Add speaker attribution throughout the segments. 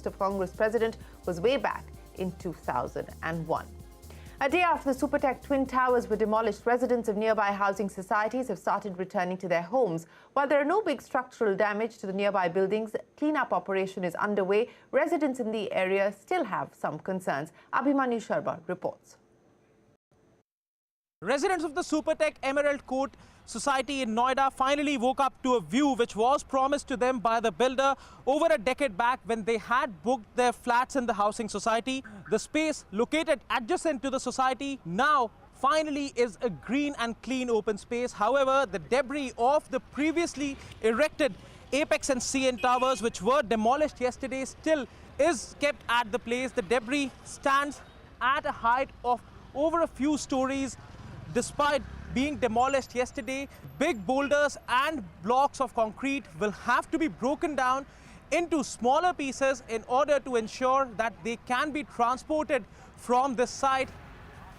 Speaker 1: of Congress president was way back in 2001. A day after the Supertech Twin Towers were demolished, residents of nearby housing societies have started returning to their homes. While there are no big structural damage to the nearby buildings, cleanup operation is underway. Residents in the area still have some concerns. Abhimanyu Sharma reports.
Speaker 2: Residents of the Supertech Emerald Court Society in Noida finally woke up to a view which was promised to them by the builder over a decade back when they had booked their flats in the housing society. The space located adjacent to the society now finally is a green and clean open space. However, the debris of the previously erected Apex and CN towers, which were demolished yesterday, still is kept at the place. The debris stands at a height of over a few stories. Despite being demolished yesterday, big boulders and blocks of concrete will have to be broken down into smaller pieces in order to ensure that they can be transported from this site.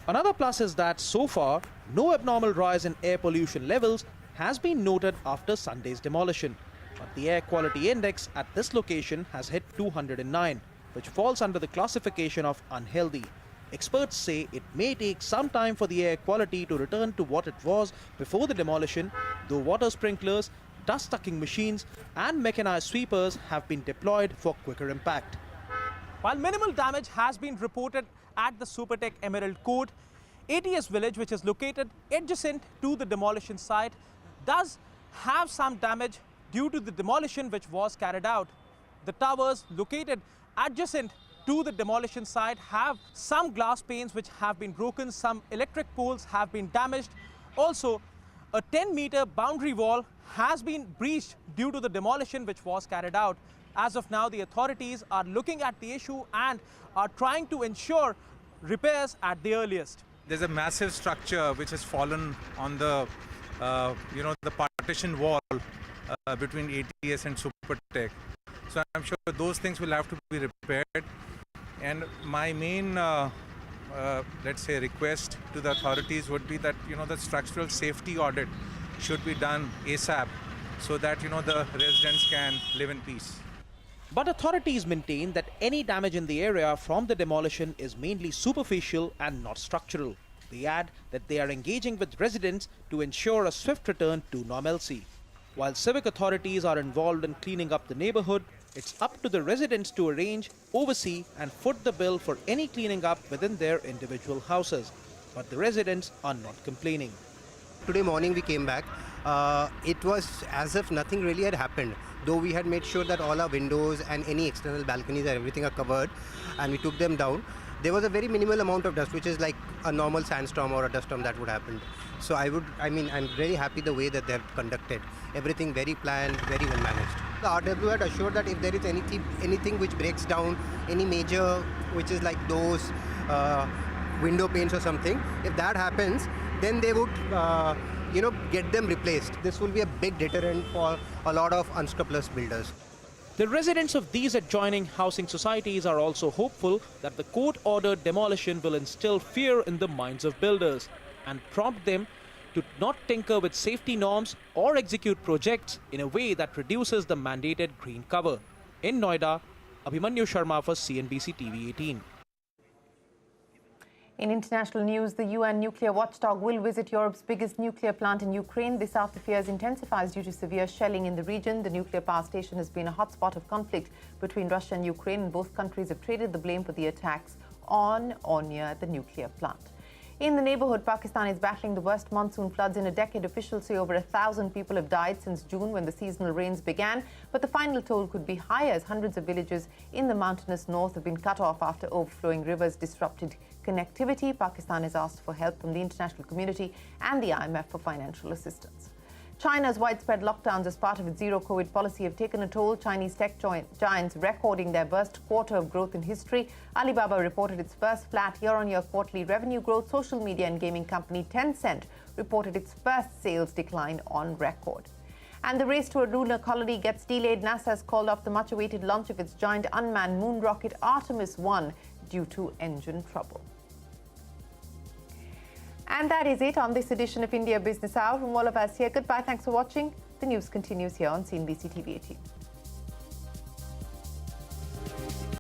Speaker 2: Another plus is that so far, no abnormal rise in air pollution levels has been noted after Sunday's demolition. But the air quality index at this location has hit 209, which falls under the classification of unhealthy. Experts say it may take some time for the air quality to return to what it was before the demolition, though water sprinklers, dust-sucking machines and mechanized sweepers have been deployed for quicker impact. While minimal damage has been reported at the Supertech Emerald Court, ATS Village, which is located adjacent to the demolition site, does have some damage due to the demolition which was carried out. The towers located adjacent to the demolition site have some glass panes which have been broken, some electric poles have been damaged. Also, a 10-meter boundary wall has been breached due to the demolition which was carried out. As of now, the authorities are looking at the issue and are trying to ensure repairs at the earliest.
Speaker 3: There's a massive structure which has fallen on the, the partition wall between ATS and Supertech. So I'm sure those things will have to be repaired. And my main, let's say, request to the authorities would be that, the structural safety audit should be done ASAP so that, the residents can live in peace. But authorities maintain that any damage in the area from the demolition is mainly superficial and not structural. They add that they are engaging with residents to ensure a swift return to normalcy. While civic authorities are involved in cleaning up the neighborhood, it's up to the residents to arrange, oversee and foot the bill for any cleaning up within their individual houses. But the residents are not complaining.
Speaker 4: Today morning we came back. It was as if nothing really had happened. Though we had made sure that all our windows and any external balconies and everything are covered, and we took them down. There was a very minimal amount of dust, which is like a normal sandstorm or a dust storm that would happen. So I'm very happy the way that they have conducted. Everything very planned, very well managed. The RW had assured that if there is anything which breaks down, any major, which is like doors, window panes or something, if that happens, then they would, get them replaced. This will be a big deterrent for a lot of unscrupulous builders.
Speaker 2: The residents of these adjoining housing societies are also hopeful that the court-ordered demolition will instill fear in the minds of builders and prompt them to not tinker with safety norms or execute projects in a way that reduces the mandated green cover. In Noida, Abhimanyu Sharma for CNBC-TV18.
Speaker 1: In international news, the UN nuclear watchdog will visit Europe's biggest nuclear plant in Ukraine. This after fears intensifies due to severe shelling in the region. The nuclear power station has been a hotspot of conflict between Russia and Ukraine, and both countries have traded the blame for the attacks on or near the nuclear plant. In the neighborhood, Pakistan is battling the worst monsoon floods in a decade. Officials say over 1,000 people have died since June when the seasonal rains began. But the final toll could be higher as hundreds of villages in the mountainous north have been cut off after overflowing rivers disrupted connectivity. Pakistan has asked for help from the international community and the IMF for financial assistance. China's widespread lockdowns as part of its zero-COVID policy have taken a toll. Chinese tech giants recording their worst quarter of growth in history. Alibaba reported its first flat year-on-year quarterly revenue growth. Social media and gaming company Tencent reported its first sales decline on record. And the race to a lunar colony gets delayed. NASA has called off the much-awaited launch of its giant unmanned moon rocket Artemis 1 due to engine trouble. And that is it on this edition of India Business Hour. From all of us here, goodbye. Thanks for watching. The news continues here on CNBC-TV18.